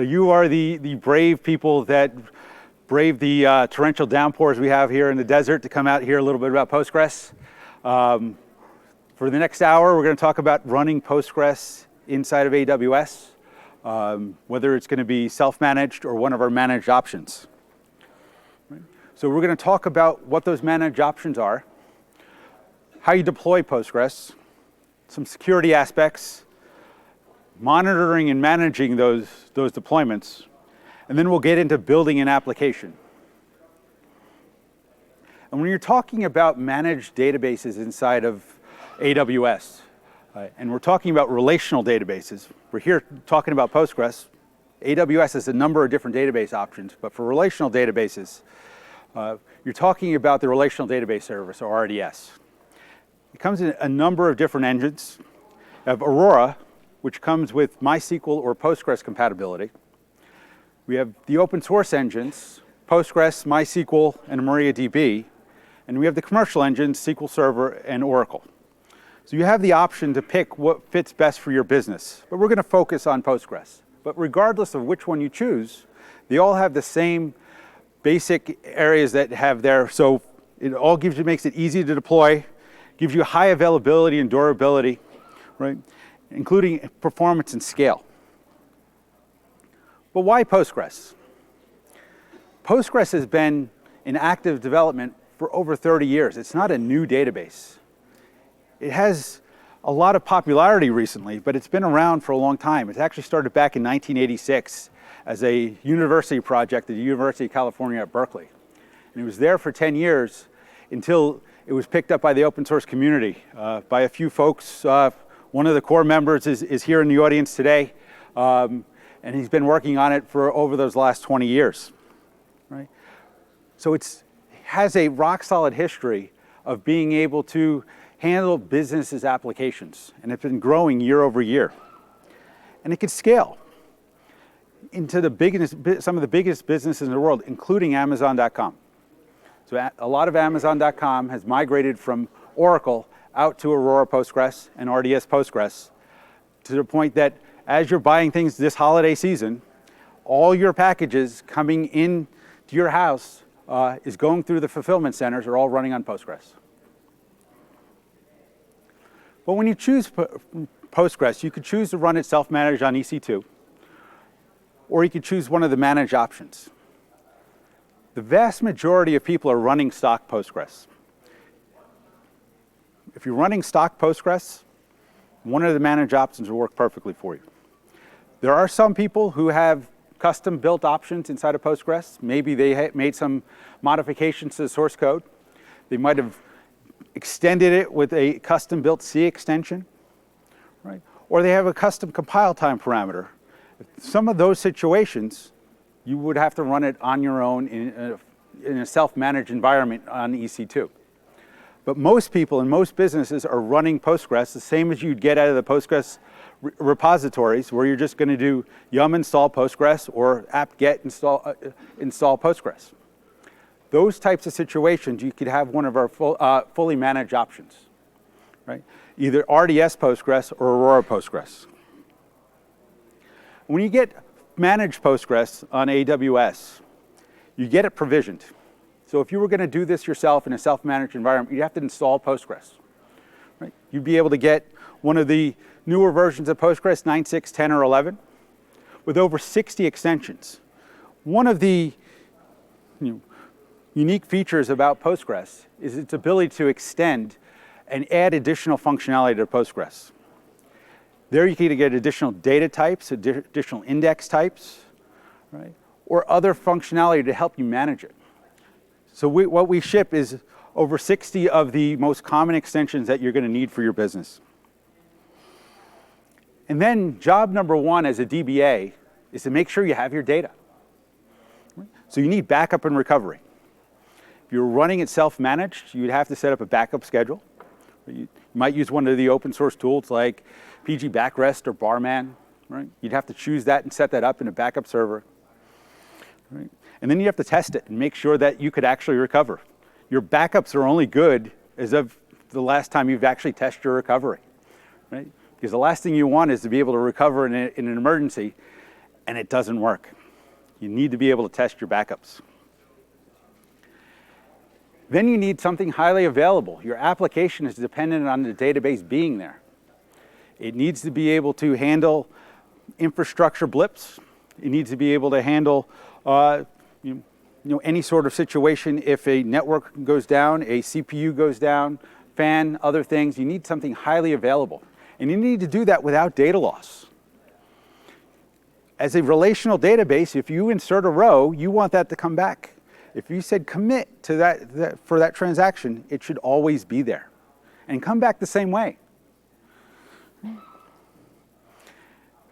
So you are the brave people that brave the torrential downpours we have here in the desert to come out here a little bit about Postgres. For the next hour, we're going to talk about running Postgres inside of AWS, whether it's going to be self-managed or one of our managed options. So we're going to talk about what those managed options are, how you deploy Postgres, some security aspects, monitoring and managing those deployments, and then we'll get into building an application. And when you're talking about managed databases inside of AWS, and we're talking about relational databases, we're here talking about Postgres. AWS has a number of different database options, but for relational databases, you're talking about the Relational Database Service, or RDS. It comes in a number of different engines. You have Aurora, which comes with MySQL or Postgres compatibility. We have the open source engines, Postgres, MySQL, and MariaDB. And we have the commercial engines, SQL Server and Oracle. So you have the option to pick what fits best for your business. But we're going to focus on Postgres. But regardless of which one you choose, they all have the same basic areas that have there. So it all makes it easy to deploy, gives you high availability and durability, right? Including performance and scale. But why Postgres? Postgres has been in active development for over 30 years. It's not a new database. It has a lot of popularity recently, but it's been around for a long time. It actually started back in 1986 as a university project at the University of California at Berkeley. And it was there for 10 years until it was picked up by the open source community, by a few folks. One of the core members is here in the audience today, and he's been working on it for over those last 20 years. Right? So it has a rock solid history of being able to handle businesses' applications, and it's been growing year over year. And it can scale into some of the biggest businesses in the world, including Amazon.com. So a lot of Amazon.com has migrated from Oracle out to Aurora Postgres and RDS Postgres to the point that as you're buying things this holiday season, all your packages coming in to your house is going through the fulfillment centers are all running on Postgres. But when you choose Postgres, you could choose to run it self-managed on EC2, or you could choose one of the managed options. The vast majority of people are running stock Postgres. If you're running stock Postgres, one of the managed options will work perfectly for you. There are some people who have custom-built options inside of Postgres. Maybe they made some modifications to the source code. They might have extended it with a custom-built C extension, right? Or they have a custom compile time parameter. Some of those situations, you would have to run it on your own in a self-managed environment on EC2. But most people and most businesses are running Postgres the same as you'd get out of the Postgres repositories, where you're just going to do yum install Postgres or apt-get install Postgres. Those types of situations, you could have one of our fully managed options, right? Either RDS Postgres or Aurora Postgres. When you get managed Postgres on AWS, you get it provisioned. So if you were going to do this yourself in a self-managed environment, you'd have to install Postgres, right? You'd be able to get one of the newer versions of Postgres, 9.6, 10, or 11, with over 60 extensions. One of the unique features about Postgres is its ability to extend and add additional functionality to Postgres. There you can get additional data types, additional index types, right? Or other functionality to help you manage it. So what we ship is over 60 of the most common extensions that you're going to need for your business. And then job number one as a DBA is to make sure you have your data. So you need backup and recovery. If you're running it self-managed, you'd have to set up a backup schedule. You might use one of the open source tools like PG Backrest or Barman, right? You'd have to choose that and set that up in a backup server, right? And then you have to test it and make sure that you could actually recover. Your backups are only good as of the last time you've actually tested your recovery, right? Because the last thing you want is to be able to recover in an emergency and it doesn't work. You need to be able to test your backups. Then you need something highly available. Your application is dependent on the database being there. It needs to be able to handle infrastructure blips. It needs to be able to handle any sort of situation. If a network goes down, a CPU goes down, fan, other things, you need something highly available. And you need to do that without data loss. As a relational database, if you insert a row, you want that to come back. If you said commit to that for that transaction, it should always be there and come back the same way.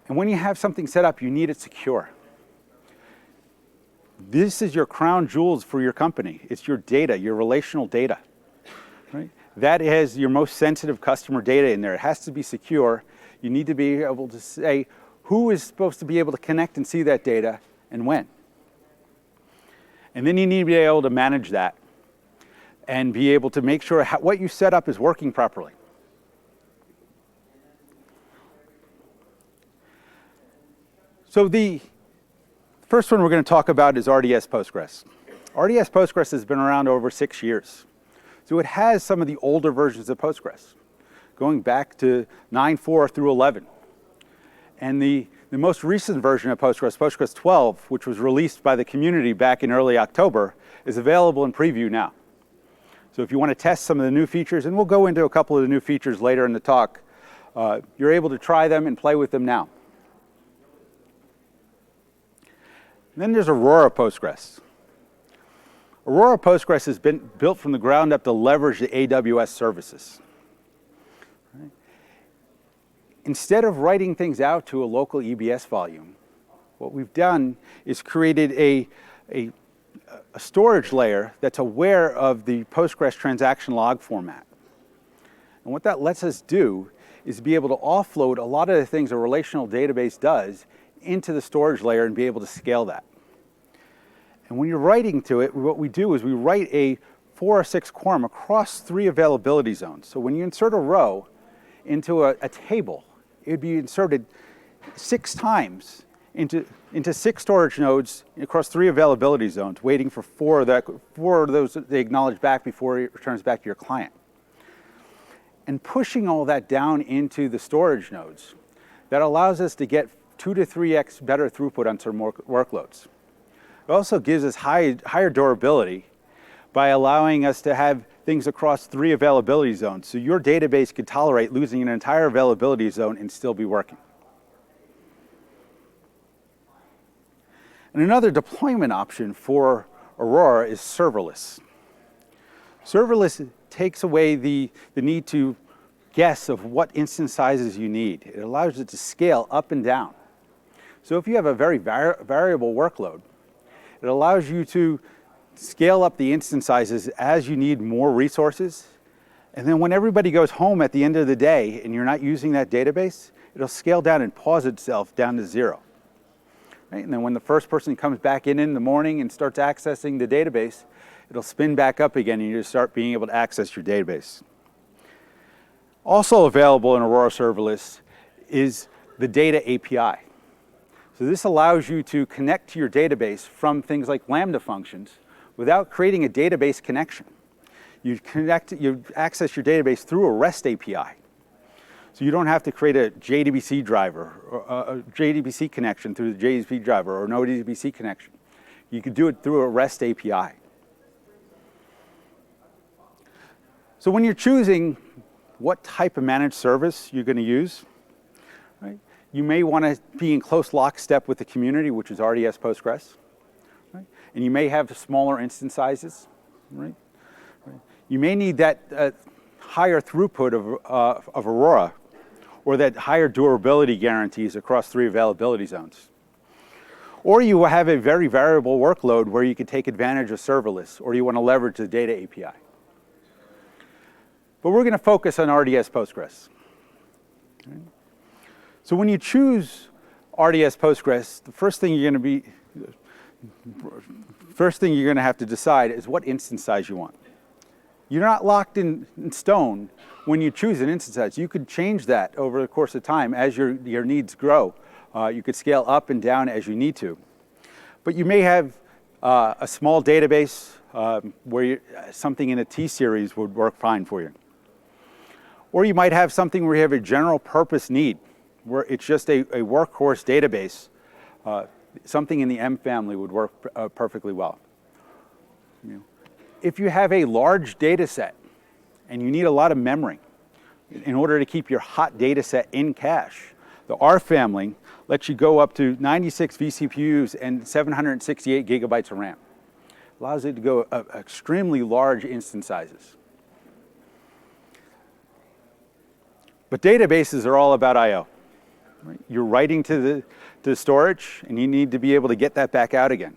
And when you have something set up, you need it secure. This is your crown jewels for your company. It's your data, your relational data. Right? That has your most sensitive customer data in there. It has to be secure. You need to be able to say who is supposed to be able to connect and see that data and when. And then you need to be able to manage that and be able to make sure what you set up is working properly. So the first one we're going to talk about is RDS Postgres. RDS Postgres has been around over 6 years. So it has some of the older versions of Postgres, going back to 9.4 through 11. And the most recent version of Postgres, Postgres 12, which was released by the community back in early October, is available in preview now. So if you want to test some of the new features, and we'll go into a couple of the new features later in the talk, you're able to try them and play with them now. And then there's Aurora Postgres. Aurora Postgres has been built from the ground up to leverage the AWS services. Right? Instead of writing things out to a local EBS volume, what we've done is created a storage layer that's aware of the Postgres transaction log format. And what that lets us do is be able to offload a lot of the things a relational database does into the storage layer and be able to scale that. And when you're writing to it, what we do is we write a 4 or 6 quorum across 3 availability zones. So when you insert a row into a table, it would be inserted 6 times into 6 storage nodes across 3 availability zones, waiting for 4 of those they acknowledge back before it returns back to your client. And pushing all that down into the storage nodes, that allows us to get 2 to 3x better throughput on certain workloads. It also gives us higher durability by allowing us to have things across 3 availability zones. So your database could tolerate losing an entire availability zone and still be working. And another deployment option for Aurora is serverless. Serverless takes away the need to guess of what instance sizes you need. It allows it to scale up and down. So if you have a very variable workload, it allows you to scale up the instance sizes as you need more resources. And then when everybody goes home at the end of the day and you're not using that database, it'll scale down and pause itself down to 0. Right? And then when the first person comes back in the morning and starts accessing the database, it'll spin back up again and you start being able to access your database. Also available in Aurora Serverless is the data API. So this allows you to connect to your database from things like Lambda functions without creating a database connection. You access your database through a REST API. So you don't have to create a JDBC driver, or a JDBC connection through the JDBC driver, or no JDBC connection. You can do it through a REST API. So when you're choosing what type of managed service you're going to use, right, you may want to be in close lockstep with the community, which is RDS Postgres. Right? And you may have smaller instance sizes. Right? You may need that higher throughput of Aurora, or that higher durability guarantees across 3 availability zones. Or you have a very variable workload where you can take advantage of serverless, or you want to leverage the data API. But we're going to focus on RDS Postgres. Right? So when you choose RDS Postgres, the first thing you're going to have to decide is what instance size you want. You're not locked in stone when you choose an instance size. You could change that over the course of time as your needs grow You could scale up and down as you need to. But you may have a small database where something in a T-series would work fine for you. Or you might have something where you have a general purpose need, where it's just a workhorse database. Something in the M family would work perfectly well. If you have a large data set and you need a lot of memory in order to keep your hot data set in cache, the R family lets you go up to 96 vCPUs and 768 gigabytes of RAM. Allows it to go extremely large instance sizes. But databases are all about I/O. Right? You're writing to the storage, and you need to be able to get that back out again.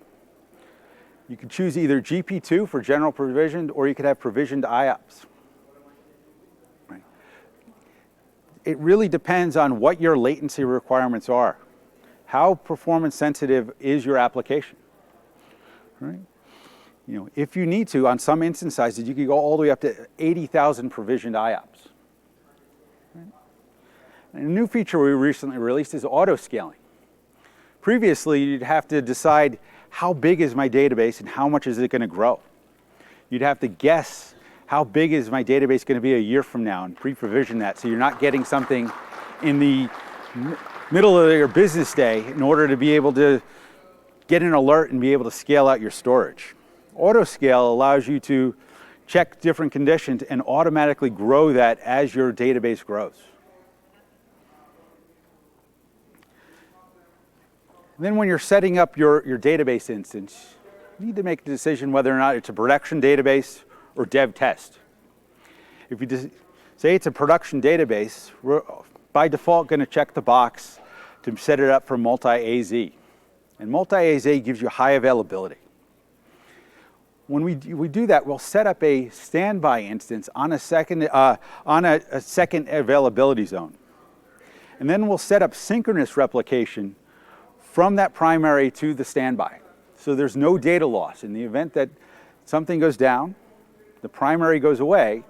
You could choose either GP2 for general provisioned, or you could have provisioned IOPS. Right? It really depends on what your latency requirements are. How performance sensitive is your application? Right? If you need to, on some instance sizes, you could go all the way up to 80,000 provisioned IOPS. And a new feature we recently released is auto scaling. Previously, you'd have to decide how big is my database and how much is it going to grow. You'd have to guess how big is my database going to be a year from now and pre-provision that so you're not getting something in the middle of your business day in order to be able to get an alert and be able to scale out your storage. Auto scale allows you to check different conditions and automatically grow that as your database grows. Then when you're setting up your database instance, you need to make a decision whether or not it's a production database or dev test. If you say it's a production database, we're by default going to check the box to set it up for multi-AZ. And multi-AZ gives you high availability. When we do that, we'll set up a standby instance on a second availability zone. And then we'll set up synchronous replication from that primary to the standby. So there's no data loss. In the event that something goes down, the primary goes away,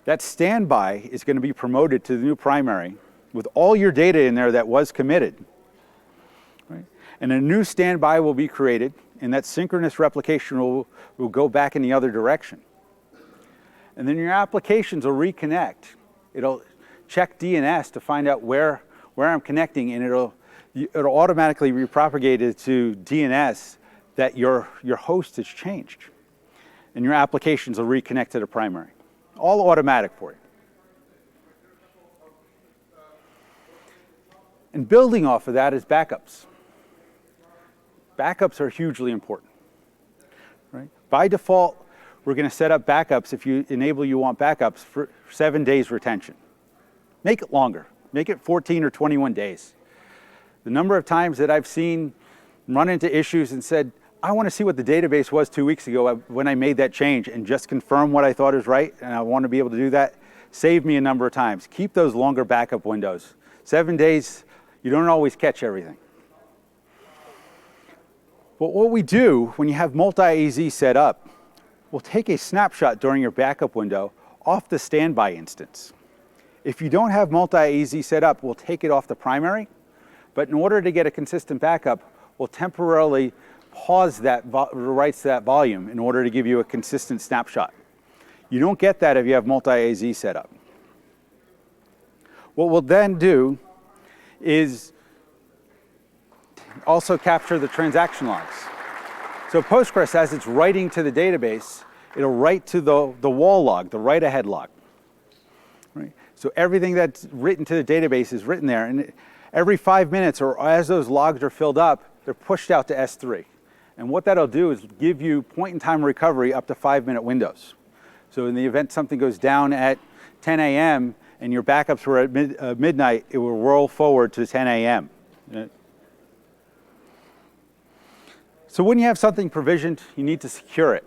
that standby is going to be promoted to the new primary with all your data in there that was committed. Right? And a new standby will be created, and that synchronous replication will go back in the other direction. And then your applications will reconnect. It'll check DNS to find out where I'm connecting, and it'll automatically repropagate it to DNS that your host has changed. And your applications will reconnect to the primary. All automatic for you. And building off of that is backups. Backups are hugely important. Right? By default, we're going to set up backups if you enable you want backups for 7 days retention. Make it longer. Make it 14 or 21 days. The number of times that I've seen run into issues and said, I want to see what the database was 2 weeks ago when I made that change and just confirm what I thought is right, and I want to be able to do that, saved me a number of times. Keep those longer backup windows. 7 days, you don't always catch everything. But what we do when you have multi-AZ set up, we'll take a snapshot during your backup window off the standby instance. If you don't have multi-AZ set up, we'll take it off the primary. But in order to get a consistent backup, we'll temporarily pause that writes to that volume in order to give you a consistent snapshot. You don't get that if you have multi-AZ set up. What we'll then do is also capture the transaction logs. So Postgres, as it's writing to the database, it'll write to the wall log, the write-ahead log. Right? So everything that's written to the database is written there. And every 5 minutes, or as those logs are filled up, they're pushed out to S3. And what that'll do is give you point-in-time recovery up to 5-minute windows. So in the event something goes down at 10 a.m. and your backups were at midnight, it will roll forward to 10 a.m. So when you have something provisioned, you need to secure it.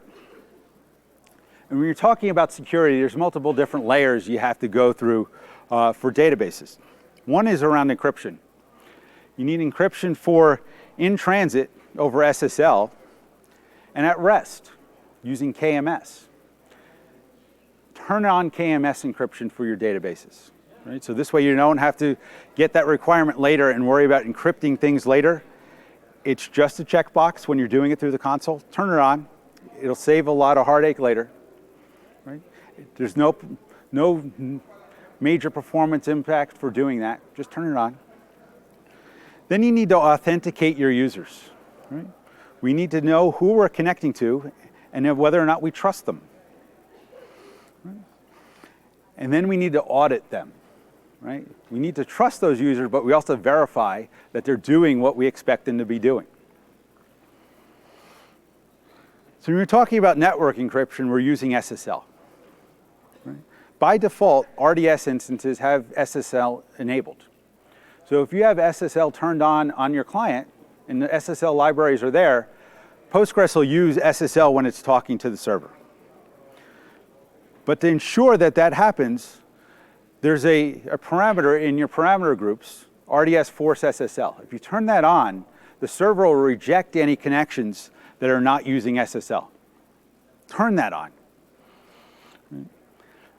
And when you're talking about security, there's multiple different layers you have to go through for databases. One is around encryption. You need encryption for in transit over SSL and at rest using KMS. Turn on KMS encryption for your databases. right? So this way you don't have to get that requirement later and worry about encrypting things later. It's just a checkbox when you're doing it through the console. Turn it on. It'll save a lot of heartache later, right? There's no major performance impact for doing that. Just turn it on. Then you need to authenticate your users, right? We need to know who we're connecting to and whether or not we trust them. Right? And then we need to audit them, right? We need to trust those users, but we also verify that they're doing what we expect them to be doing. So when we're talking about network encryption, we're using SSL. Right? By default, RDS instances have SSL enabled. So if you have SSL turned on your client, and the SSL libraries are there, Postgres will use SSL when it's talking to the server. But to ensure that that happens, there's a parameter in your parameter groups, RDS force SSL. If you turn that on, the server will reject any connections that are not using SSL. Turn that on.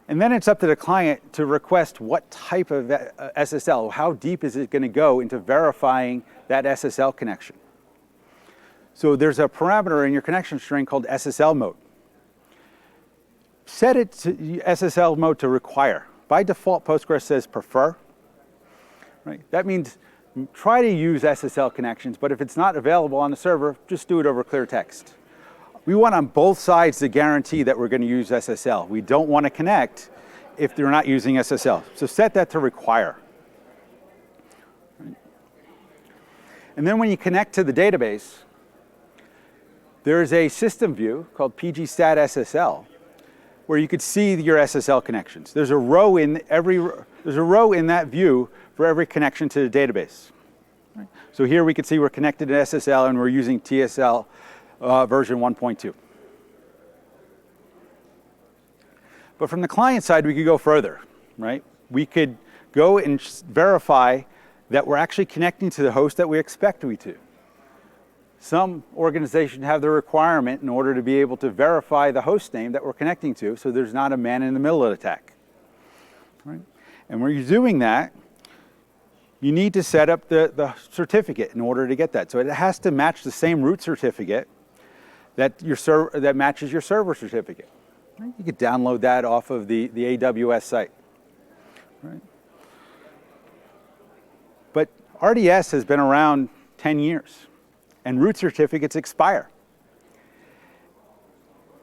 And then it's up to the client to request what type of SSL, how deep is it going to go into verifying that SSL connection. So there's a parameter in your connection string called SSL mode. Set it to SSL mode to require. By default, Postgres says prefer. Right? That means try to use SSL connections, but if it's not available on the server, just do it over clear text. We want on both sides to guarantee that we're going to use SSL. We don't want to connect if they're not using SSL. So set that to require. Right? And then when you connect to the database, there's a system view called pgstat SSL where you could see your SSL connections. There's a row in that view for every connection to the database. Right? So here we can see we're connected to SSL and we're using TSL version 1.2. But from the client side, we could go further, right? We could go and verify that we're actually connecting to the host that we expect we to. Some organizations have the requirement in order to be able to verify the host name that we're connecting to so there's not a man-in-the-middle attack. Right? And when you're doing that, you need to set up the certificate in order to get that. So it has to match the same root certificate that matches your server certificate. Right? You could download that off of the AWS site. Right? But RDS has been around 10 years, and root certificates expire.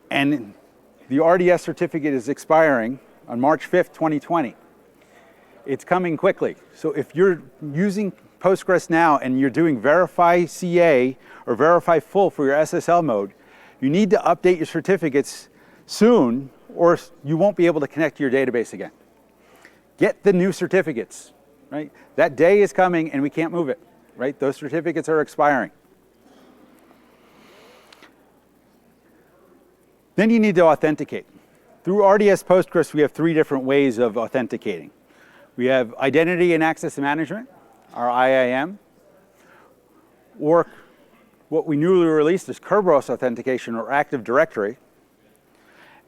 And the RDS certificate is expiring on March 5th, 2020. It's coming quickly. So if you're using Postgres now and you're doing verify CA or verify full for your SSL mode, you need to update your certificates soon or you won't be able to connect to your database again. Get the new certificates, right? That day is coming and we can't move it, right? Those certificates are expiring. Then you need to authenticate. Through RDS Postgres, we have 3 different ways of authenticating. We have Identity and Access Management, our IAM, or what we newly released is Kerberos authentication or Active Directory,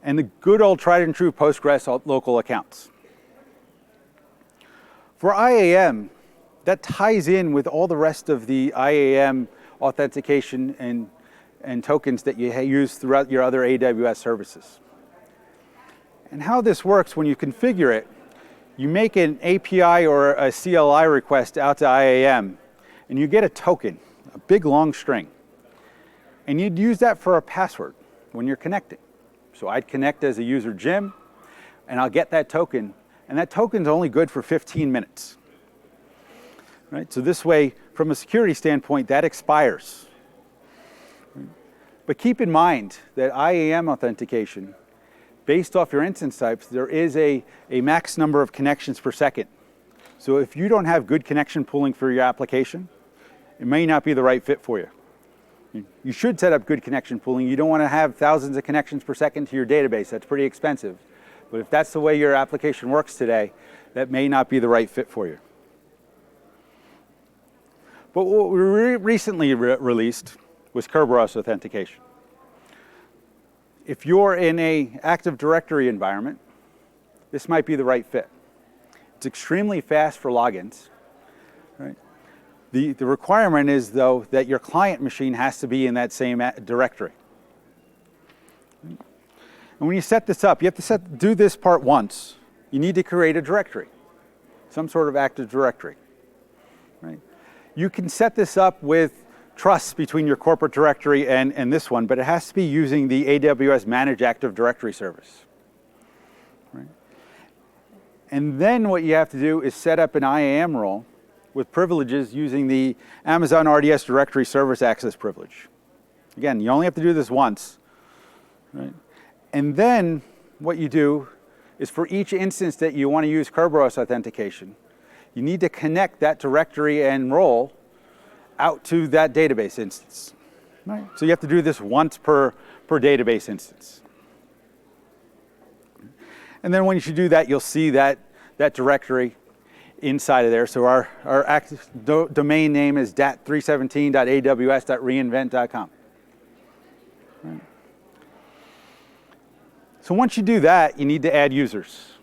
and the good old tried and true Postgres local accounts. For IAM, that ties in with all the rest of the IAM authentication and tokens that you use throughout your other AWS services. And how this works, when you configure it, you make an API or a CLI request out to IAM, and you get a token, a big long string. And you'd use that for a password when you're connecting. So I'd connect as a user Jim, and I'll get that token, and that token's only good for 15 minutes. Right? So this way, from a security standpoint, that expires. But keep in mind that IAM authentication, based off your instance types, there is a max number of connections per second. So if you don't have good connection pooling for your application, it may not be the right fit for you. You should set up good connection pooling. You don't want to have thousands of connections per second to your database. That's pretty expensive. But if that's the way your application works today, that may not be the right fit for you. But what we recently released was Kerberos authentication. If you're in an Active Directory environment, this might be the right fit. It's extremely fast for logins. Right? The requirement is, though, that your client machine has to be in that same directory. And when you set this up, you have to do this part once. You need to create a directory, some sort of active directory. Right? You can set this up with trusts between your corporate directory and this one, but it has to be using the AWS Managed Active Directory service. Right? And then what you have to do is set up an IAM role with privileges using the Amazon RDS Directory Service Access privilege. Again, you only have to do this once. Right? And then what you do is for each instance that you want to use Kerberos authentication, you need to connect that directory and role out to that database instance. Right? So you have to do this once per database instance. And then when you do that, you'll see that directory inside of there. So our active domain name is DAT317-AWS.reinvent.com. Right? So once you do that, you need to add users.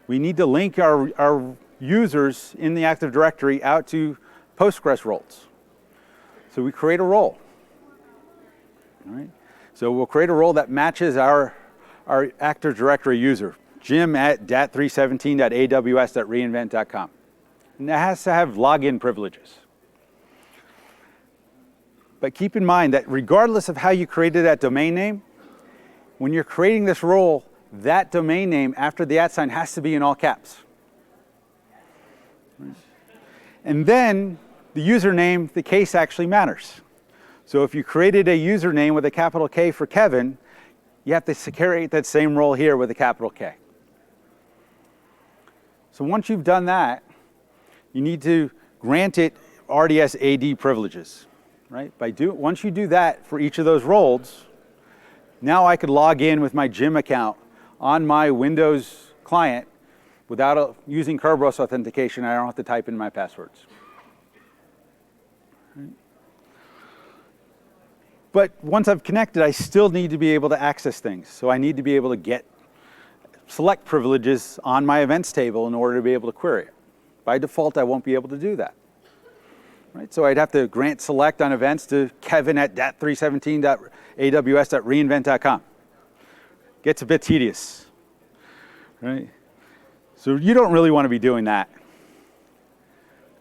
We need to link our users in the Active Directory out to Postgres roles. So we create a role. All right? So we'll create a role that matches our Active Directory user, Jim at dat317.aws.reinvent.com. And that has to have login privileges. But keep in mind that regardless of how you created that domain name, when you're creating this role, that domain name after the @ sign has to be in all caps. And then the username, the case actually matters. So if you created a username with a capital K for Kevin, you have to create that same role here with a capital K. So once you've done that, you need to grant it RDS AD privileges. Right? Once you do that for each of those roles, now I could log in with my Jim account on my Windows client without using Kerberos authentication. I don't have to type in my passwords. Right? But once I've connected, I still need to be able to access things. So I need to be able to select privileges on my events table in order to be able to query it. By default, I won't be able to do that. Right? So I'd have to grant select on events to Kevin at dat317.aws.reinvent.com. Gets a bit tedious. Right? So you don't really want to be doing that.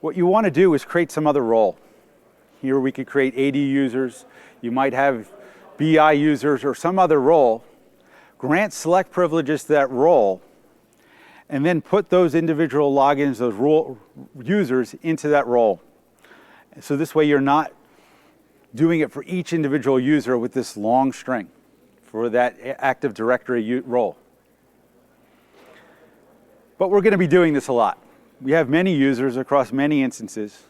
What you want to do is create some other role. Here we could create AD users. You might have BI users or some other role. Grant select privileges to that role, and then put those individual logins, those role users into that role. So this way you're not doing it for each individual user with this long string for that Active Directory role. But we're going to be doing this a lot. We have many users across many instances.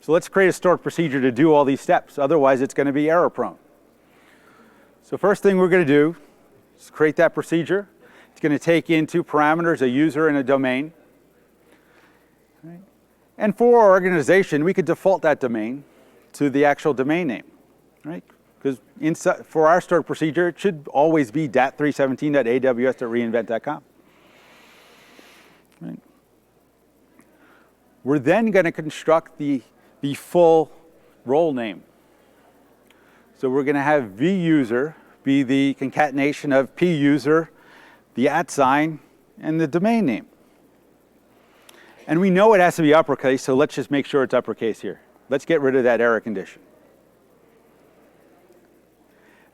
So let's create a stored procedure to do all these steps. Otherwise, it's going to be error prone. So first thing we're going to do is create that procedure. It's going to take in two parameters, a user and a domain. Right? And for our organization, we could default that domain to the actual domain name. Right? Because for our stored procedure, it should always be dat317.aws.reinvent.com. Right? We're then going to construct the full role name. So we're going to have vuser be the concatenation of puser, the @ sign, and the domain name. And we know it has to be uppercase, so let's just make sure it's uppercase here. Let's get rid of that error condition.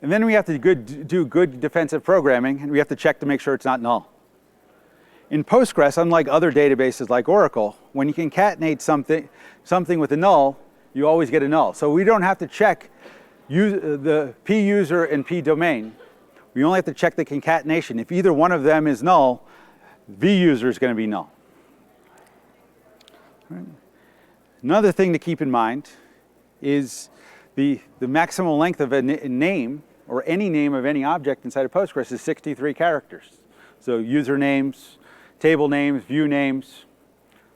And then we have to do good defensive programming, and we have to check to make sure it's not null. In Postgres, unlike other databases like Oracle, when you concatenate something with a null, you always get a null. So we don't have to check the puser and pdomain. We only have to check the concatenation. If either one of them is null, vuser is going to be null. Right. Another thing to keep in mind is the maximum length of a name, or any name of any object inside of Postgres, is 63 characters. So usernames, table names, view names,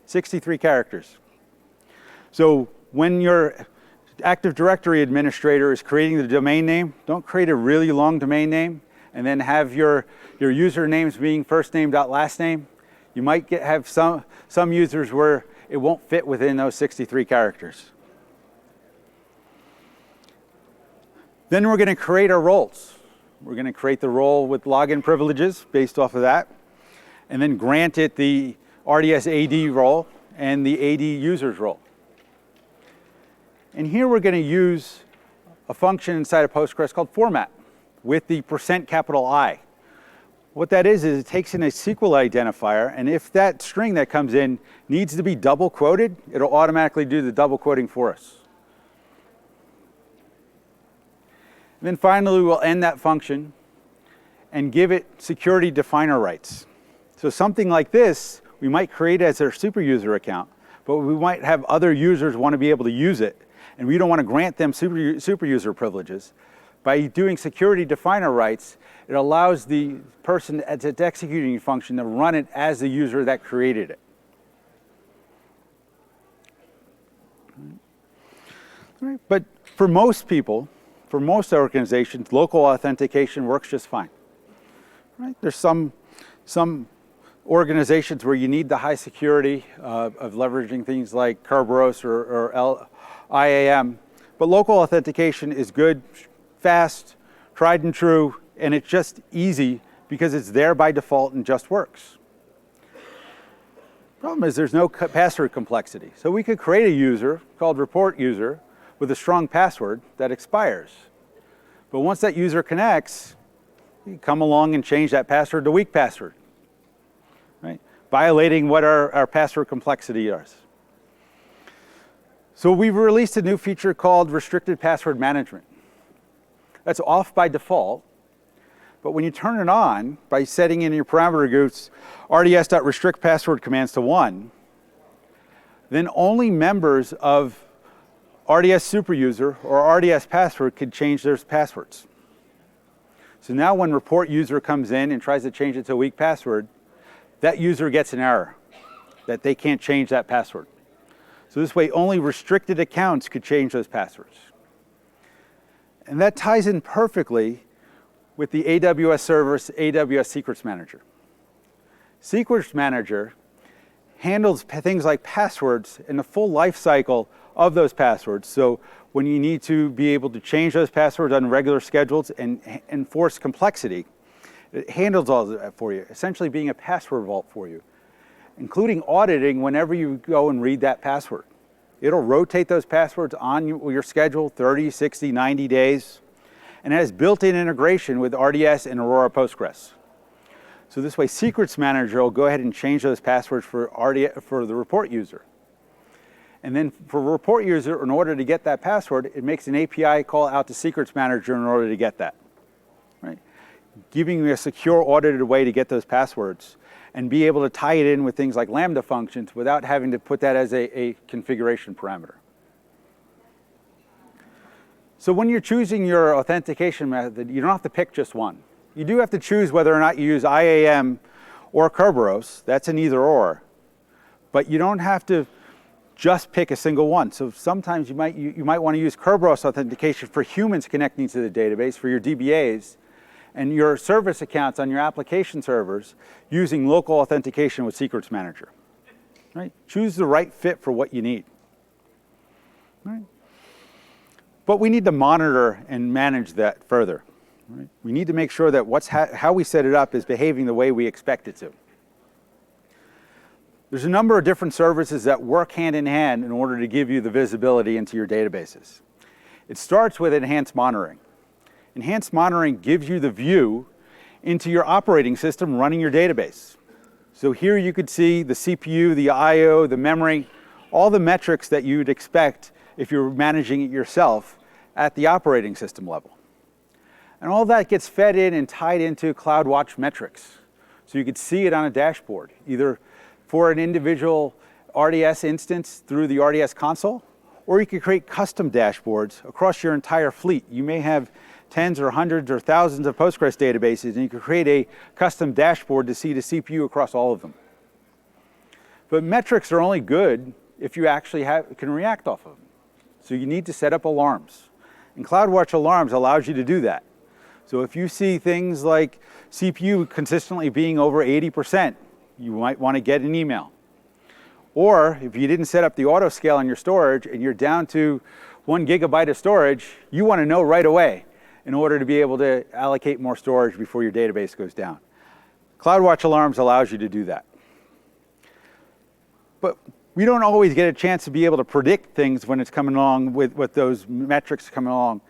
63 characters. So when your Active Directory administrator is creating the domain name, don't create a really long domain name and then have your usernames being first name dot last name. You might have some users where it won't fit within those 63 characters. Then we're going to create our roles. We're going to create the role with login privileges based off of that, and then grant it the RDS AD role and the AD users role. And here we're going to use a function inside of Postgres called format with the %I. What that is it takes in a SQL identifier, and if that string that comes in needs to be double quoted, it'll automatically do the double quoting for us. And then finally, we'll end that function and give it security definer rights. So something like this, we might create as our super user account, but we might have other users want to be able to use it, and we don't want to grant them super user privileges. By doing security definer rights, it allows the person that's executing the function to run it as the user that created it. But for most people, for most organizations, local authentication works just fine. Right? There's some organizations where you need the high security of leveraging things like Kerberos or IAM, but local authentication is good, fast, tried and true, and it's just easy because it's there by default and just works. Problem is there's no password complexity. So we could create a user called report user with a strong password that expires. But once that user connects, you come along and change that password to weak password, right? Violating what our password complexity is. So we've released a new feature called restricted password management. That's off by default, but when you turn it on by setting in your parameter groups rds.restrict password commands to 1, then only members of RDS superuser or RDS password could change their passwords. So now when report user comes in and tries to change it to a weak password, that user gets an error that they can't change that password. So this way only restricted accounts could change those passwords. And that ties in perfectly with the AWS service, AWS Secrets Manager. Secrets Manager handles things like passwords and the full life cycle of those passwords. So when you need to be able to change those passwords on regular schedules and enforce complexity, it handles all of that for you, essentially being a password vault for you, including auditing whenever you go and read that password. It'll rotate those passwords on your schedule, 30, 60, 90 days, and it has built-in integration with RDS and Aurora Postgres. So this way, Secrets Manager will go ahead and change those passwords for the report user. And then for report user, in order to get that password, it makes an API call out to Secrets Manager in order to get that, right? Giving you a secure, audited way to get those passwords and be able to tie it in with things like Lambda functions without having to put that as a configuration parameter. So when you're choosing your authentication method, you don't have to pick just one. You do have to choose whether or not you use IAM or Kerberos. That's an either or. But you don't have to just pick a single one. So sometimes you might want to use Kerberos authentication for humans connecting to the database, for your DBAs, and your service accounts on your application servers using local authentication with Secrets Manager. Right? Choose the right fit for what you need. Right? But we need to monitor and manage that further. Right? We need to make sure that how we set it up is behaving the way we expect it to. There's a number of different services that work hand in hand in order to give you the visibility into your databases. It starts with enhanced monitoring. Enhanced monitoring gives you the view into your operating system running your database. So here you could see the CPU, the I/O, the memory, all the metrics that you'd expect if you're managing it yourself at the operating system level. And all that gets fed in and tied into Cloudwatch metrics. So you could see it on a dashboard, either for an individual RDS instance through the RDS console, or you could create custom dashboards across your entire fleet. You may have tens or hundreds or thousands of Postgres databases, and you could create a custom dashboard to see the CPU across all of them. But metrics are only good if you actually can react off of them. So you need to set up alarms. And Cloudwatch Alarms allows you to do that. So if you see things like CPU consistently being over 80%, you might want to get an email. Or if you didn't set up the auto scale on your storage and you're down to 1 gigabyte of storage, you want to know right away in order to be able to allocate more storage before your database goes down. Cloudwatch Alarms allows you to do that. But we don't always get a chance to be able to predict things when it's coming along with those metrics coming along.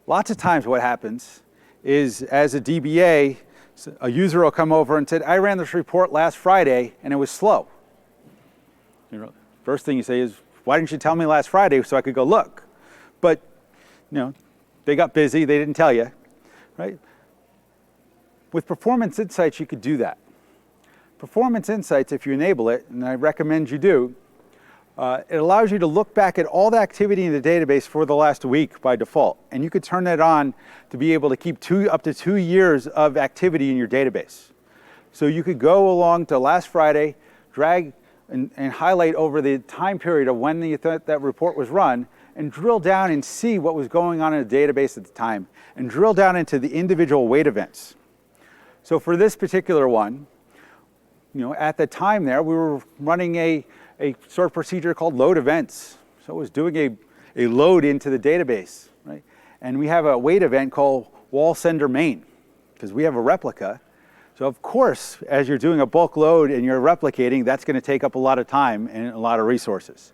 Lots of times what happens is, as a DBA, a user will come over and said, I ran this report last Friday and it was slow. First thing you say is, why didn't you tell me last Friday so I could go look? But they got busy, they didn't tell you, right? With Performance Insights, you could do that. Performance Insights, if you enable it, and I recommend you do, it allows you to look back at all the activity in the database for the last week by default. And you could turn that on to be able to keep up to 2 years of activity in your database. So you could go along to last Friday, drag and highlight over the time period of when that report was run, and drill down and see what was going on in the database at the time, and drill down into the individual wait events. So for this particular one, at the time there, we were running a sort of procedure called load events. So it was doing a load into the database, right? And we have a wait event called wall sender main, because we have a replica. So of course, as you're doing a bulk load and you're replicating, that's going to take up a lot of time and a lot of resources,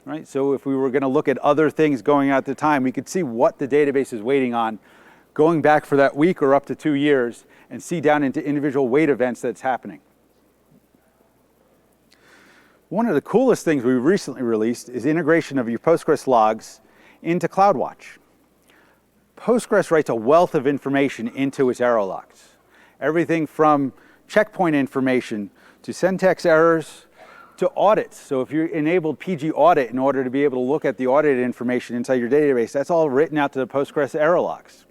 right? So if we were going to look at other things going on at the time, we could see what the database is waiting on, going back for that week or up to 2 years, and see down into individual wait events that's happening. One of the coolest things we recently released is integration of your Postgres logs into Cloudwatch. Postgres writes a wealth of information into its error logs. Everything from checkpoint information to syntax errors to audits. So if you enabled PG audit in order to be able to look at the audited information inside your database, that's all written out to the Postgres error logs.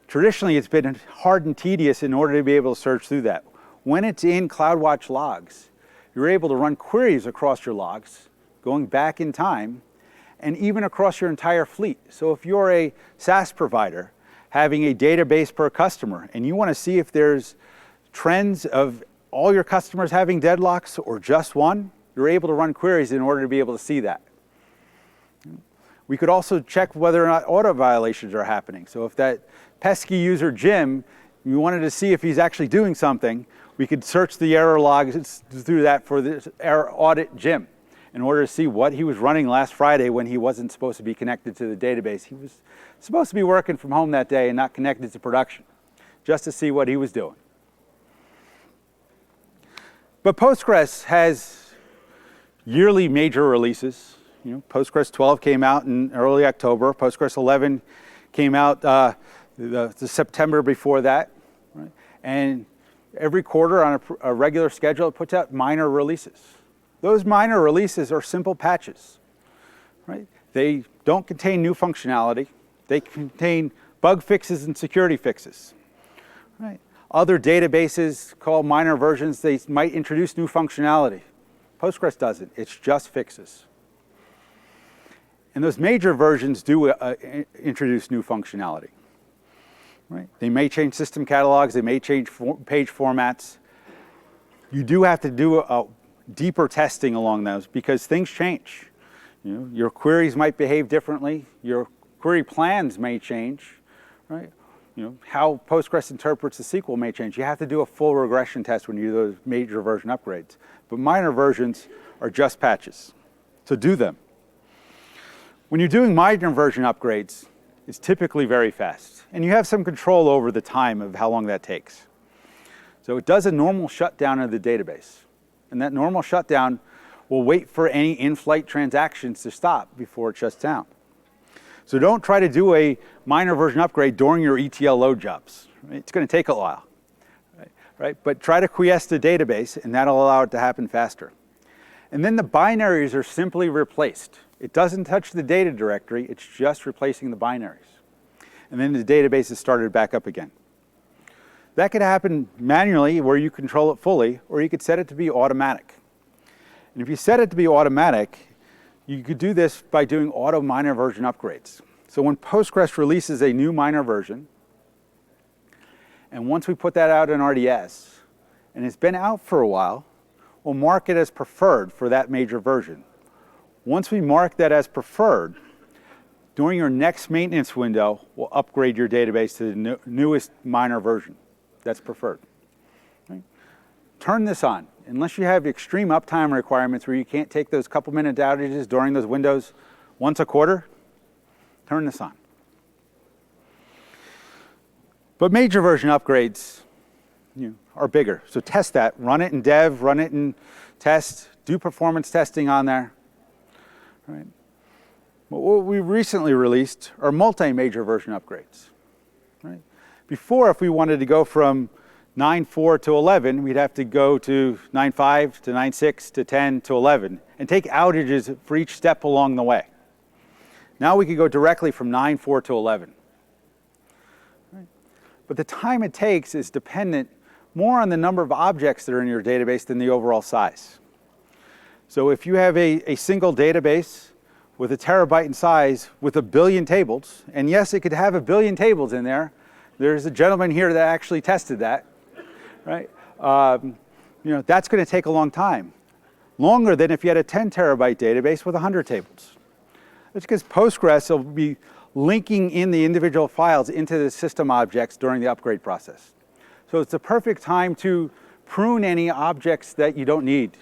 Traditionally, it's been hard and tedious in order to be able to search through that. When it's in Cloudwatch logs, you're able to run queries across your logs, going back in time, and even across your entire fleet. So if you're a SaaS provider having a database per customer, and you want to see if there's trends of all your customers having deadlocks or just one, you're able to run queries in order to be able to see that. We could also check whether or not auto violations are happening. So if that pesky user Jim, you wanted to see if he's actually doing something, we could search the error logs through that for this error audit Jim in order to see what he was running last Friday when he wasn't supposed to be connected to the database. He was supposed to be working from home that day and not connected to production, just to see what he was doing. But Postgres has yearly major releases. Postgres 12 came out in early October. Postgres 11 came out the September before that, right? And every quarter on a regular schedule, it puts out minor releases. Those minor releases are simple patches, right? They don't contain new functionality. They contain bug fixes and security fixes, right? Other databases call minor versions, they might introduce new functionality. Postgres doesn't, it's just fixes. And those major versions do introduce new functionality, right? They may change system catalogs, they may change page formats. You do have to do a deeper testing along those because things change. Your queries might behave differently, your query plans may change, right? How Postgres interprets the SQL may change. You have to do a full regression test when you do those major version upgrades. But minor versions are just patches, so do them. When you're doing minor version upgrades, it's typically very fast, and you have some control over the time of how long that takes. So it does a normal shutdown of the database, and that normal shutdown will wait for any in-flight transactions to stop before it shuts down. So don't try to do a minor version upgrade during your ETL load jobs. Right? It's going to take a while, right? But try to quiesce the database, and that'll allow it to happen faster. And then the binaries are simply replaced. It doesn't touch the data directory, it's just replacing the binaries. And then the database is started back up again. That could happen manually where you control it fully, or you could set it to be automatic. And if you set it to be automatic, you could do this by doing auto minor version upgrades. So when Postgres releases a new minor version, and once we put that out in RDS, and it's been out for a while, we'll mark it as preferred for that major version. Once we mark that as preferred, during your next maintenance window, we'll upgrade your database to the newest minor version. That's preferred. Right? Turn this on. Unless you have extreme uptime requirements where you can't take those couple minute outages during those windows once a quarter, turn this on. But major version upgrades are bigger. So test that. Run it in dev, run it in test, do performance testing on there. Right? What we recently released are multi-major version upgrades. Right? Before, if we wanted to go from 9.4 to 11, we'd have to go to 9.5 to 9.6 to 10 to 11 and take outages for each step along the way. Now we could go directly from 9.4 to 11. Right? But the time it takes is dependent more on the number of objects that are in your database than the overall size. So if you have a single database with 1 terabyte in size with 1 billion tables, and yes, it could have 1 billion tables in there. There's a gentleman here that actually tested that, right? That's going to take a long time, longer than if you had a 10 terabyte database with 100 tables. That's because Postgres will be linking in the individual files into the system objects during the upgrade process. So it's the perfect time to prune any objects that you don't need.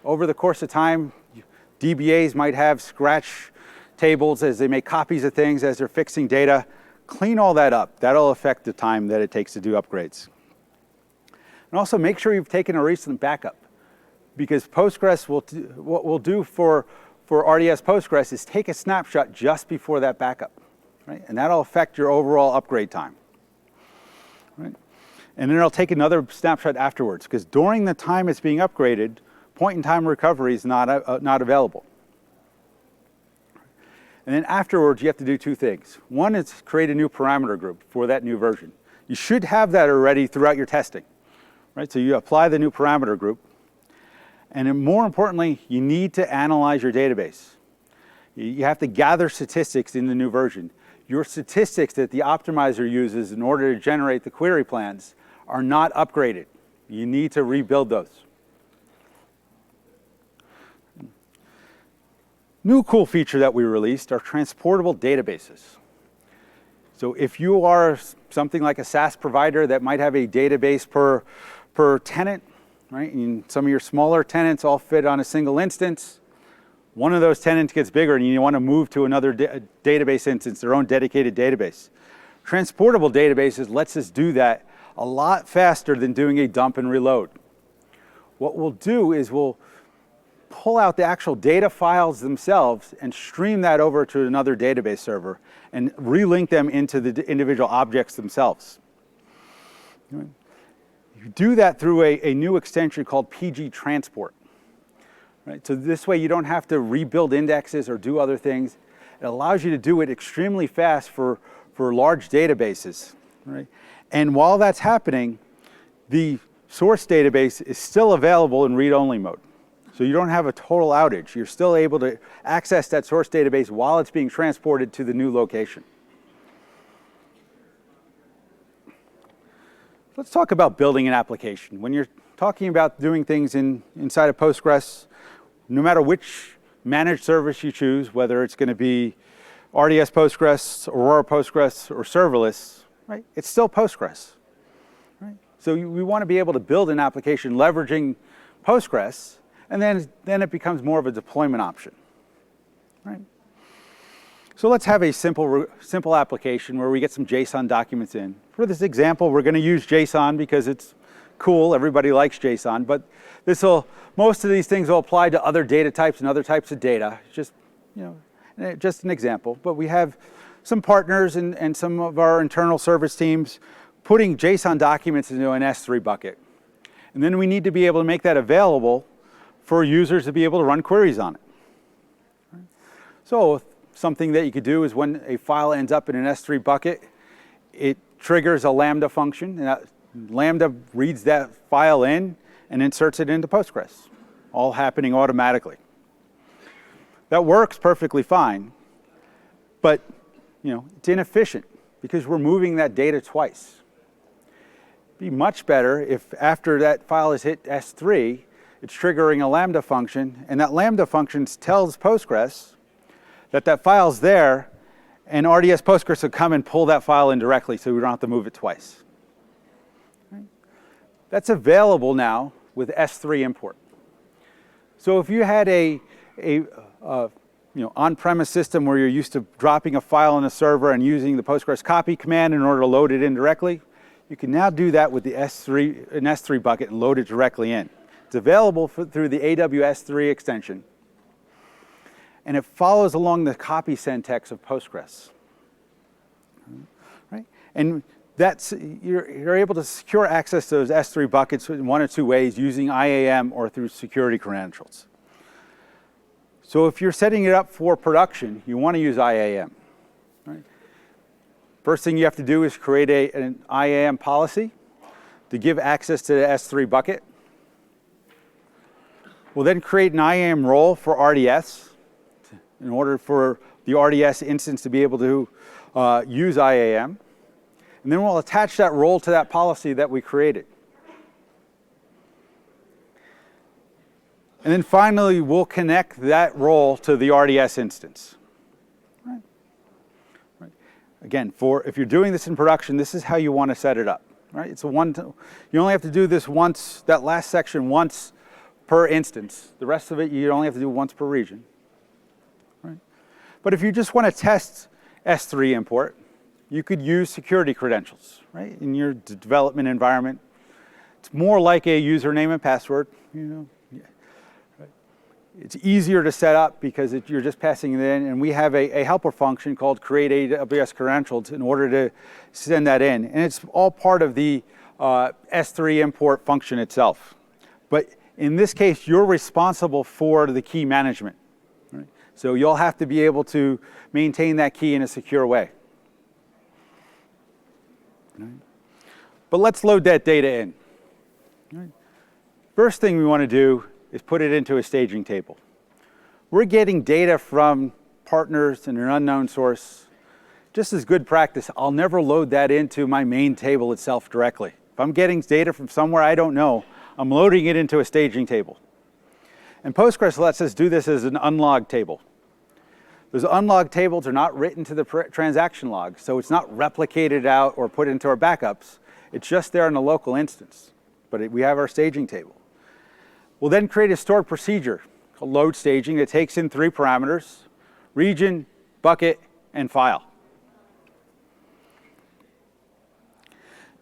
Over the course of time, DBAs might have scratch tables as they make copies of things as they're fixing data. Clean all that up. That'll affect the time that it takes to do upgrades. And also make sure you've taken a recent backup, because Postgres what we'll do for RDS Postgres is take a snapshot just before that backup, right? And that'll affect your overall upgrade time, right? And then it'll take another snapshot afterwards, because during the time it's being upgraded, point-in-time recovery is not available. And then afterwards, you have to do 2 things. One is create a new parameter group for that new version. You should have that already throughout your testing, right? So you apply the new parameter group. And then more importantly, you need to analyze your database. You have to gather statistics in the new version. Your statistics that the optimizer uses in order to generate the query plans are not upgraded. You need to rebuild those. New cool feature that we released are transportable databases. So if you are something like a SaaS provider that might have a database per tenant, right? And some of your smaller tenants all fit on a single instance. One of those tenants gets bigger and you want to move to another database instance, their own dedicated database. Transportable databases lets us do that a lot faster than doing a dump and reload. What we'll do is we'll pull out the actual data files themselves and stream that over to another database server and relink them into the individual objects themselves. You do that through a new extension called PG Transport. Right? So this way you don't have to rebuild indexes or do other things. It allows you to do it extremely fast for large databases. Right? And while that's happening, the source database is still available in read-only mode. So you don't have a total outage. You're still able to access that source database while it's being transported to the new location. Let's talk about building an application. When you're talking about doing things inside of Postgres, no matter which managed service you choose, whether it's going to be RDS Postgres, Aurora Postgres, or serverless, right? It's still Postgres. Right? So we want to be able to build an application leveraging Postgres, and then it becomes more of a deployment option, right? So let's have a simple application where we get some JSON documents in. For this example, we're going to use JSON because it's cool. Everybody likes JSON, but most of these things will apply to other data types and other types of data. Just an example. But we have some partners and some of our internal service teams putting JSON documents into an S3 bucket, and then we need to be able to make that available for users to be able to run queries on it. So something that you could do is when a file ends up in an S3 bucket, it triggers a Lambda function, and that Lambda reads that file in and inserts it into Postgres, all happening automatically. That works perfectly fine, but it's inefficient because we're moving that data twice. be much better if after that file is hit S3, it's triggering a Lambda function, and that Lambda function tells Postgres that that file's there, and RDS Postgres will come and pull that file in directly so we don't have to move it twice. Right? That's available now with S3 import. So if you had a on-premise system where you're used to dropping a file on a server and using the Postgres copy command in order to load it in directly, you can now do that with the S3 bucket and load it directly in. It's available through the AWS 3 extension, and it follows along the copy syntax of Postgres. Right? And you're able to secure access to those S3 buckets in one or two ways, using IAM or through security credentials. So if you're setting it up for production, you want to use IAM. Right? First thing you have to do is create an IAM policy to give access to the S3 bucket. We'll then create an IAM role for RDS in order for the RDS instance to be able to use IAM. And then we'll attach that role to that policy that we created. And then finally, we'll connect that role to the RDS instance. Right. Right. Again, if you're doing this in production, this is how you want to set it up. Right? It's you only have to do this once, that last section once per instance. The rest of it, you only have to do once per region. Right? But if you just want to test S3 import, you could use security credentials, right, in your development environment. It's more like a username and password. It's easier to set up because you're just passing it in, and we have a helper function called create AWS credentials in order to send that in. And it's all part of the S3 import function itself. But in this case, you're responsible for the key management. Right? So you'll have to be able to maintain that key in a secure way. Right? But let's load that data in. Right? First thing we want to do is put it into a staging table. We're getting data from partners and an unknown source. Just as good practice, I'll never load that into my main table itself directly. If I'm getting data from somewhere I don't know, I'm loading it into a staging table. And Postgres lets us do this as an unlogged table. Those unlogged tables are not written to the transaction log, so it's not replicated out or put into our backups. It's just there in a local instance. But we have our staging table. We'll then create a stored procedure called load staging that takes in 3 parameters: region, bucket, and file.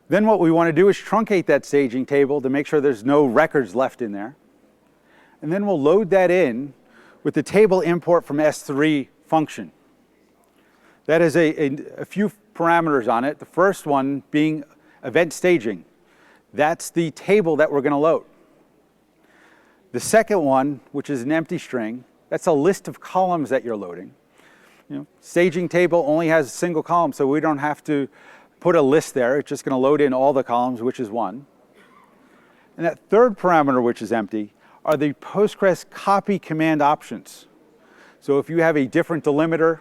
Then what we want to do is truncate that staging table to make sure there's no records left in there. And then we'll load that in with the table import from S3 function. That has a few parameters on it. The first one being event staging. That's the table that we're going to load. The second one, which is an empty string, that's a list of columns that you're loading. Staging table only has a single column, so we don't have to put a list there. It's just going to load in all the columns, which is 1. And that third parameter, which is empty, are the Postgres copy command options. So if you have a different delimiter,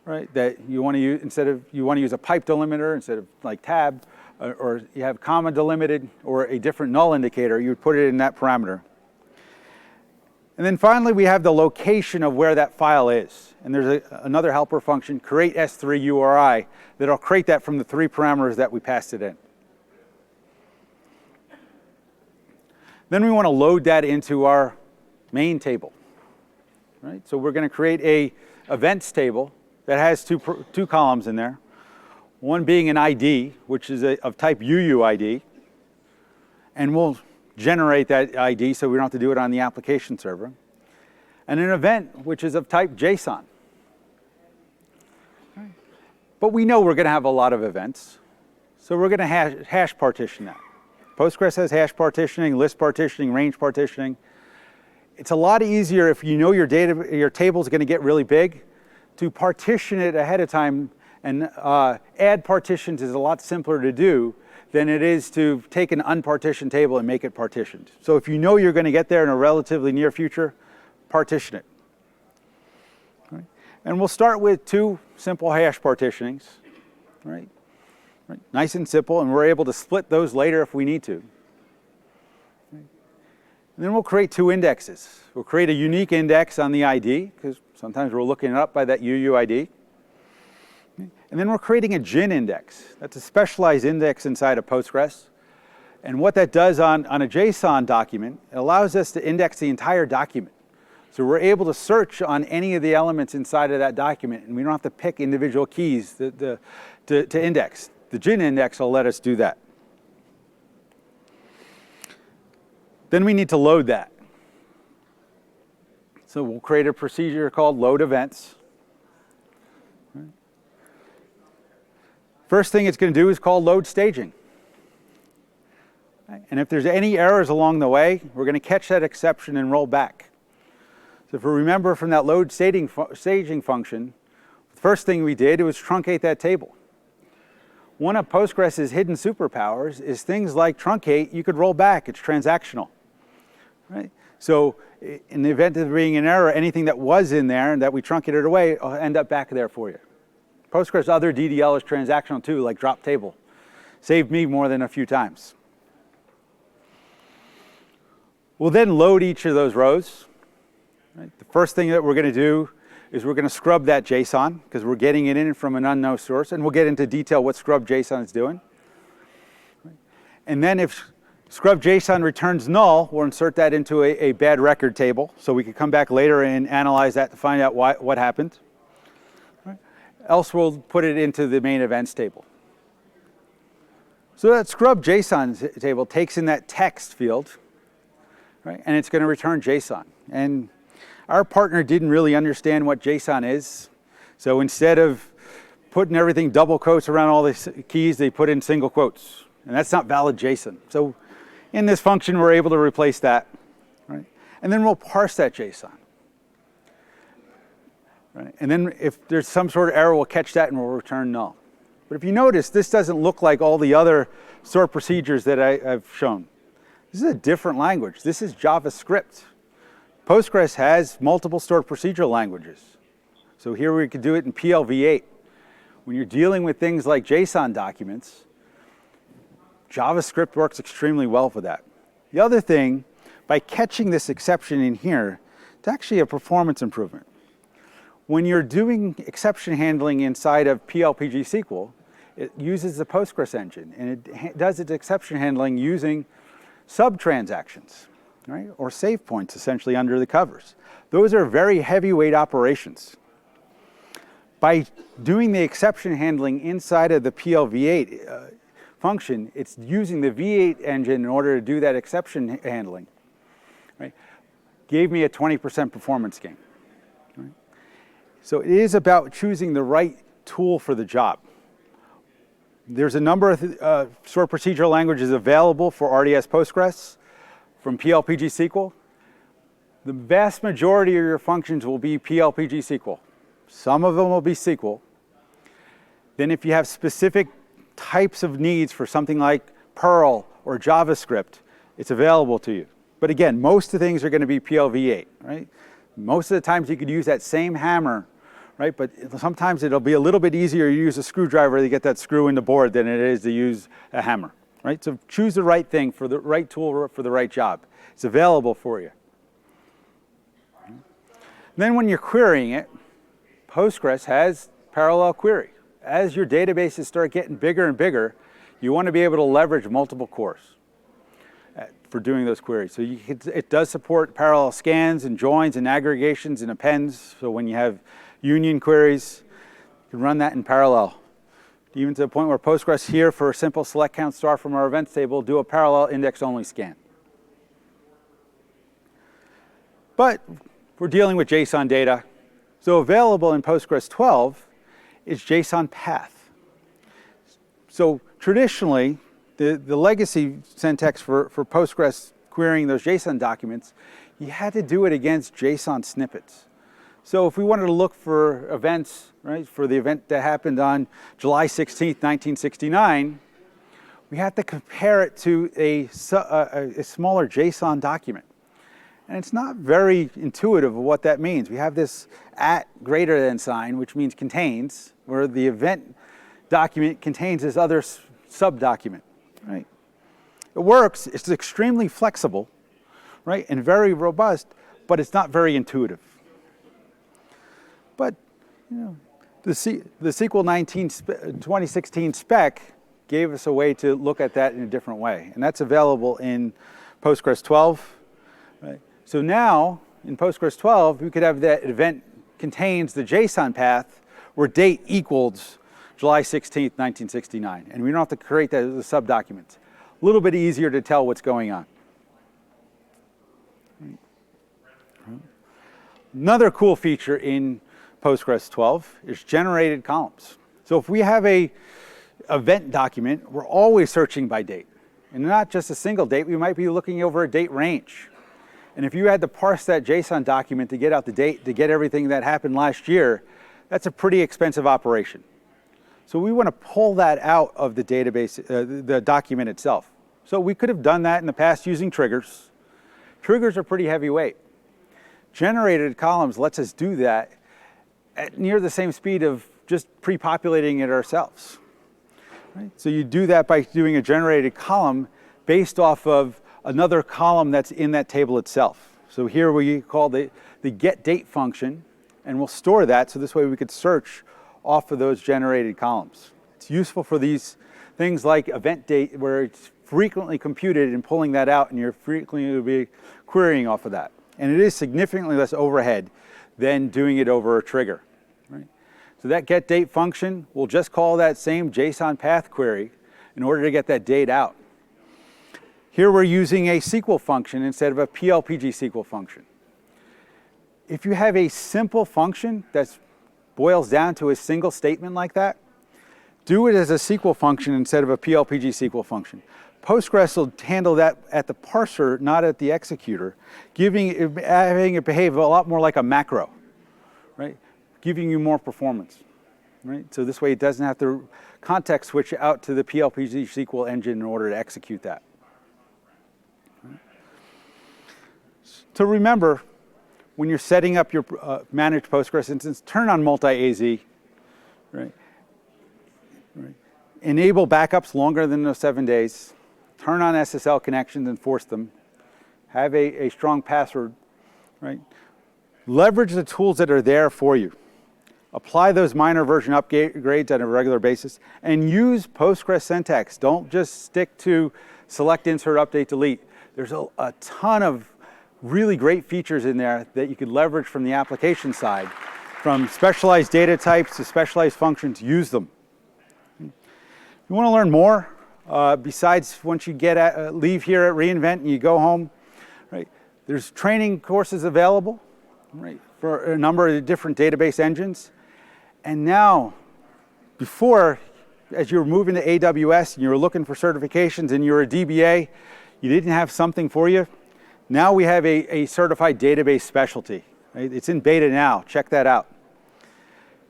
right, that you want to use, you want to use a pipe delimiter instead of like tab, or you have comma delimited or a different null indicator, you would put it in that parameter. And then finally, we have the location of where that file is. And there's another helper function, create S3 URI, that'll create that from the 3 parameters that we passed it in. Then we want to load that into our main table. Right? So we're going to create a events table that has two columns in there. One being an ID, which is of type UUID. And we'll generate that ID so we don't have to do it on the application server. And an event, which is of type JSON. Right. But we know we're going to have a lot of events. So we're going to hash partition that. Postgres has hash partitioning, list partitioning, range partitioning. It's a lot easier if you know your table is going to get really big to partition it ahead of time, and add partitions is a lot simpler to do than it is to take an unpartitioned table and make it partitioned. So if you know you're going to get there in a relatively near future, partition it. Right? And we'll start with 2 simple hash partitionings. Right? Right? Nice and simple, and we're able to split those later if we need to. And then we'll create two indexes. We'll create a unique index on the ID, because sometimes we're looking it up by that UUID. And then we're creating a GIN index. That's a specialized index inside of Postgres. And what that does on a JSON document, it allows us to index the entire document. So we're able to search on any of the elements inside of that document, and we don't have to pick individual keys to index. The GIN index will let us do that. Then we need to load that. So we'll create a procedure called load events. First thing it's going to do is call load staging. And if there's any errors along the way, we're going to catch that exception and roll back. So if we remember from that load staging function, the first thing we did was truncate that table. One of Postgres' hidden superpowers is things like truncate, you could roll back, it's transactional. Right? So in the event of there being an error, anything that was in there and that we truncated away will end up back there for you. Postgres' other DDL is transactional too, like drop table. Saved me more than a few times. We'll then load each of those rows. Right? The first thing that we're going to do is we're going to scrub that JSON, because we're getting it in from an unknown source, and we'll get into detail what scrub JSON is doing. Right? And then if scrub JSON returns null, we'll insert that into a bad record table, so we can come back later and analyze that to find out what happened. Else we'll put it into the main events table. So that scrub JSON table takes in that text field, right, and it's going to return JSON. And our partner didn't really understand what JSON is, so instead of putting everything double quotes around all the keys, they put in single quotes, and that's not valid JSON. So in this function, we're able to replace that, right? And then we'll parse that JSON. Right? And then if there's some sort of error, we'll catch that and we'll return null. But if you notice, this doesn't look like all the other sort procedures that I've shown. This is a different language. This is JavaScript. Postgres has multiple stored procedural languages. So here we could do it in PLv8. When you're dealing with things like JSON documents, JavaScript works extremely well for that. The other thing, by catching this exception in here, it's actually a performance improvement. When you're doing exception handling inside of PLPG-SQL, it uses the Postgres engine, and it does its exception handling using sub-transactions, right? Or save points, essentially, under the covers. Those are very heavyweight operations. By doing the exception handling inside of the PLv8 function, it's using the V8 engine in order to do that exception handling, right? Gave me a 20% performance gain. So it is about choosing the right tool for the job. There's a number of sort procedural languages available for RDS Postgres from PLPG-SQL. The vast majority of your functions will be PLPG-SQL. Some of them will be SQL. Then if you have specific types of needs for something like Perl or JavaScript, it's available to you. But again, most of the things are going to be PLv8, right? Most of the times you could use that same hammer, right? But sometimes it'll be a little bit easier to use a screwdriver to get that screw in the board than it is to use a hammer, right? So choose the right thing for the right tool for the right job. It's available for you. Then when you're querying it, Postgres has parallel query. As your databases start getting bigger and bigger, you want to be able to leverage multiple cores for doing those queries. So it does support parallel scans and joins and aggregations and appends. So when you have union queries, you can run that in parallel. Even to the point where Postgres here for a simple select count star from our events table, do a parallel index only scan. But we're dealing with JSON data. So available in Postgres 12 is JSON path. So traditionally, the legacy syntax for Postgres querying those JSON documents, you had to do it against JSON snippets. So if we wanted to look for events, right, for the event that happened on July 16th, 1969, we had to compare it to a smaller JSON document. And it's not very intuitive of what that means. We have this @ greater than sign, which means contains, where the event document contains this other sub-document, right? It works, it's extremely flexible, right, and very robust, but it's not very intuitive. But, you know, the SQL 2016 spec gave us a way to look at that in a different way, and that's available in Postgres 12. Right? So now, in Postgres 12, we could have that event contains the JSON path where date equals July 16th, 1969, and we don't have to create that as a sub-document. A little bit easier to tell what's going on. Another cool feature in Postgres 12 is generated columns. So if we have a event document, we're always searching by date. And not just a single date, we might be looking over a date range. And if you had to parse that JSON document to get out the date, to get everything that happened last year, that's a pretty expensive operation. So we want to pull that out of the database, the document itself. So we could have done that in the past using triggers. Triggers are pretty heavyweight. Generated columns lets us do that at near the same speed of just pre-populating it ourselves. Right? So you do that by doing a generated column based off of another column that's in that table itself. So here we call the getDate function, and we'll store that so this way we could search off of those generated columns. It's useful for these things like event date where it's frequently computed and pulling that out, and you're frequently be querying off of that. And it is significantly less overhead than doing it over a trigger. Right? So that getDate function, we'll just call that same JSON path query in order to get that date out. Here we're using a SQL function instead of a PLPG SQL function. If you have a simple function that boils down to a single statement like that, do it as a SQL function instead of a PLPG SQL function. Postgres will handle that at the parser, not at the executor, having it behave a lot more like a macro, right? Giving you more performance, right? So this way it doesn't have to context switch out to the PLPG SQL engine in order to execute that. Right? So remember, when you're setting up your managed Postgres instance, turn on multi-AZ, right? Right? Enable backups longer than those 7 days. Turn on SSL connections and force them. Have a strong password, right? Leverage the tools that are there for you. Apply those minor version upgrades on a regular basis and use Postgres syntax. Don't just stick to select, insert, update, delete. There's a ton of really great features in there that you could leverage from the application side. From specialized data types to specialized functions, use them. If you want to learn more, besides once you leave here at reInvent and you go home, right? There's training courses available, right, for a number of different database engines. And now, before, as you were moving to AWS and you were looking for certifications and you're a DBA, you didn't have something for you. Now we have a certified database specialty. Right? It's in beta now. Check that out.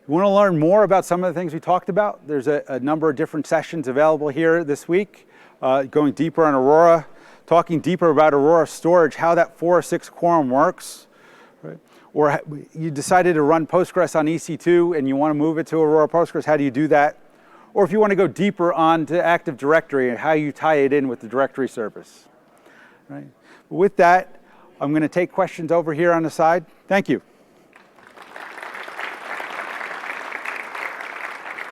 You want to learn more about some of the things we talked about? There's a number of different sessions available here this week, going deeper on Aurora, talking deeper about Aurora storage, how that 4 or 6 quorum works. Right? Or you decided to run Postgres on EC2 and you want to move it to Aurora Postgres, how do you do that? Or if you want to go deeper onto Active Directory and how you tie it in with the directory service. Right? With that, I'm going to take questions over here on the side. Thank you.